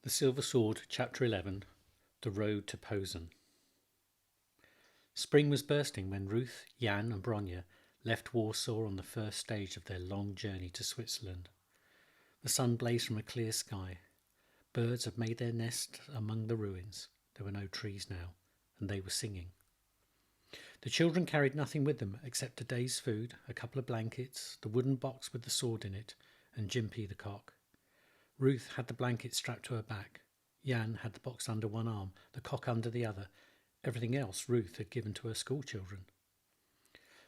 The Silver Sword, Chapter 11. The Road to Posen. Spring was bursting when Ruth, Jan and Bronya left Warsaw on the first stage of their long journey to Switzerland. The sun blazed from a clear sky. Birds had made their nest among the ruins. There were no trees now, and they were singing. The children carried nothing with them except a day's food, a couple of blankets, the wooden box with the sword in it, and Jimpy the cock. Ruth had the blanket strapped to her back. Jan had the box under one arm, the cock under the other. Everything else Ruth had given to her schoolchildren.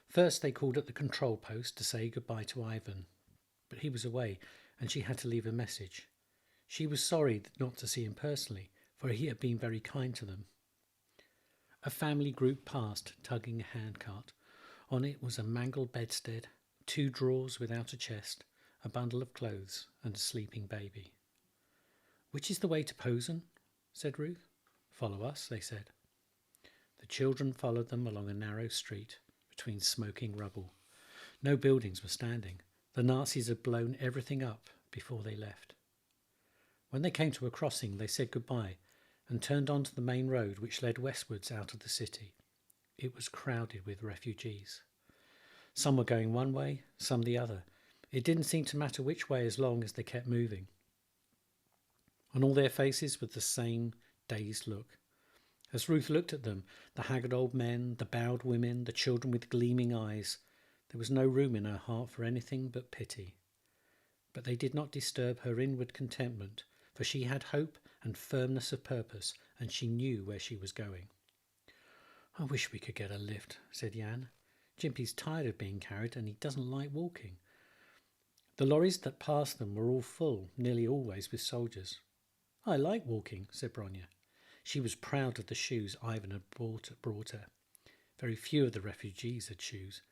First they called at the control post to say goodbye to Ivan, but he was away and she had to leave a message. She was sorry not to see him personally, for he had been very kind to them. A family group passed, tugging a handcart. On it was a mangled bedstead, 2 drawers without a chest, a bundle of clothes and a sleeping baby. "Which is the way to Posen?" said Ruth. "Follow us," they said. The children followed them along a narrow street between smoking rubble. No buildings were standing. The Nazis had blown everything up before they left. When they came to a crossing, they said goodbye and turned onto the main road which led westwards out of the city. It was crowded with refugees. Some were going one way, some the other. It didn't seem to matter which way as long as they kept moving. On all their faces was the same dazed look. As Ruth looked at them, the haggard old men, the bowed women, the children with gleaming eyes, there was no room in her heart for anything but pity. But they did not disturb her inward contentment, for she had hope and firmness of purpose, and she knew where she was going. "I wish we could get a lift," said Jan. "Jimpy's tired of being carried and he doesn't like walking." The lorries that passed them were all full, nearly always with soldiers. "I like walking," said Bronya. She was proud of the shoes Ivan had brought her. Very few of the refugees had shoes,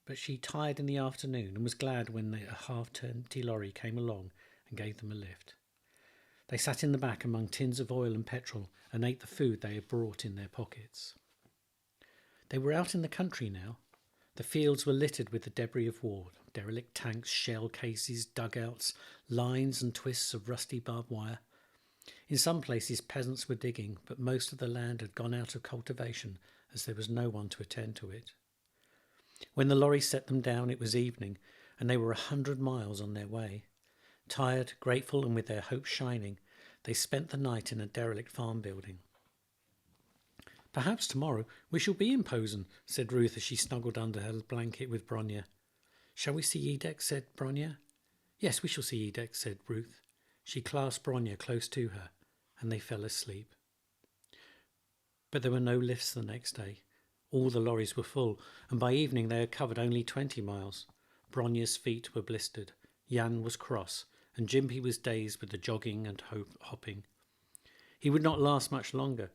but she tired in the afternoon and was glad when a half-empty lorry came along and gave them a lift. They sat in the back among tins of oil and petrol and ate the food they had brought in their pockets. They were out in the country now. The fields were littered with the debris of war, derelict tanks, shell cases, dugouts, lines and twists of rusty barbed wire. In some places peasants were digging, but most of the land had gone out of cultivation as there was no one to attend to it. When the lorry set them down, it was evening, and they were 100 miles on their way. Tired, grateful, and with their hopes shining, they spent the night in a derelict farm building. "Perhaps tomorrow we shall be in Posen," said Ruth as she snuggled under her blanket with Bronya. "Shall we see Edek?" said Bronya. "Yes, we shall see Edek," said Ruth. She clasped Bronya close to her, and they fell asleep. But there were no lifts the next day. All the lorries were full, and by evening they had covered only 20 miles. Bronya's feet were blistered, Jan was cross, and Jimpy was dazed with the jogging and hopping. He would not last much longer.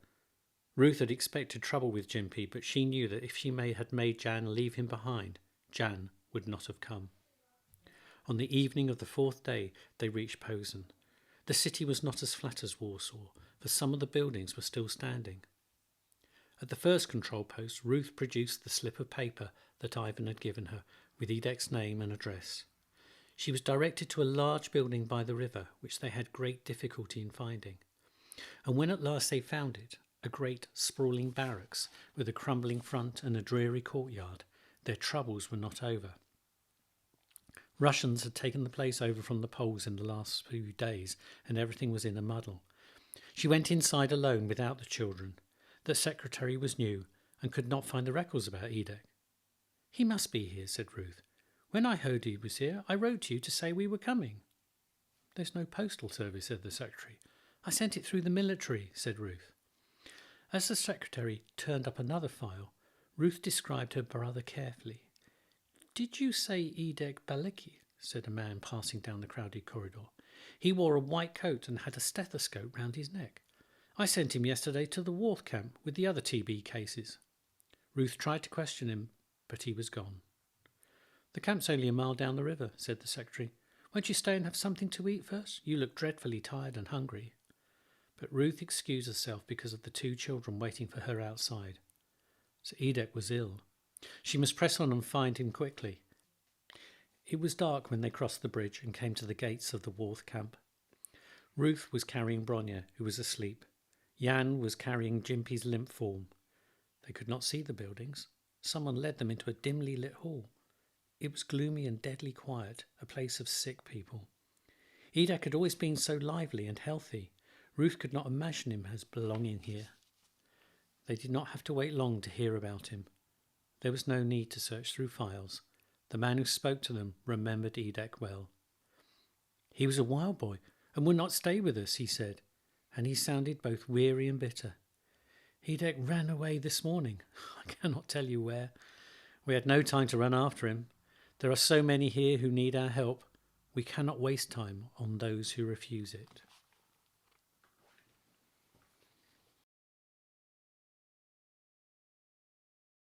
Ruth had expected trouble with Jimpy, but she knew that if she had made Jan leave him behind, Jan would not have come. On the evening of the 4th day, they reached Posen. The city was not as flat as Warsaw, for some of the buildings were still standing. At the first control post, Ruth produced the slip of paper that Ivan had given her, with Edek's name and address. She was directed to a large building by the river, which they had great difficulty in finding. And when at last they found it, a great sprawling barracks with a crumbling front and a dreary courtyard, their troubles were not over. Russians had taken the place over from the Poles in the last few days, and everything was in a muddle. She went inside alone without the children. The secretary was new and could not find the records about Edek. "He must be here," said Ruth. "When I heard he was here, I wrote to you to say we were coming." "There's no postal service," said the secretary. "I sent it through the military," said Ruth. As the secretary turned up another file, Ruth described her brother carefully. "Did you say Edek Balicki?" said a man passing down the crowded corridor. "He wore a white coat and had a stethoscope round his neck. I sent him yesterday to the war camp with the other TB cases." Ruth tried to question him, but he was gone. "The camp's only a mile down the river," said the secretary. "Won't you stay and have something to eat first? You look dreadfully tired and hungry." But Ruth excused herself because of the 2 children waiting for her outside. So Edek was ill. She must press on and find him quickly. It was dark when they crossed the bridge and came to the gates of the war camp. Ruth was carrying Bronya, who was asleep. Jan was carrying Jimpy's limp form. They could not see the buildings. Someone led them into a dimly lit hall. It was gloomy and deadly quiet, a place of sick people. Edek had always been so lively and healthy. Ruth could not imagine him as belonging here. They did not have to wait long to hear about him. There was no need to search through files. The man who spoke to them remembered Edek well. He was a wild boy and would not stay with us, he said, and he sounded both weary and bitter. Edek ran away this morning. I cannot tell you where. We had no time to run after him. There are so many here who need our help. We cannot waste time on those who refuse it.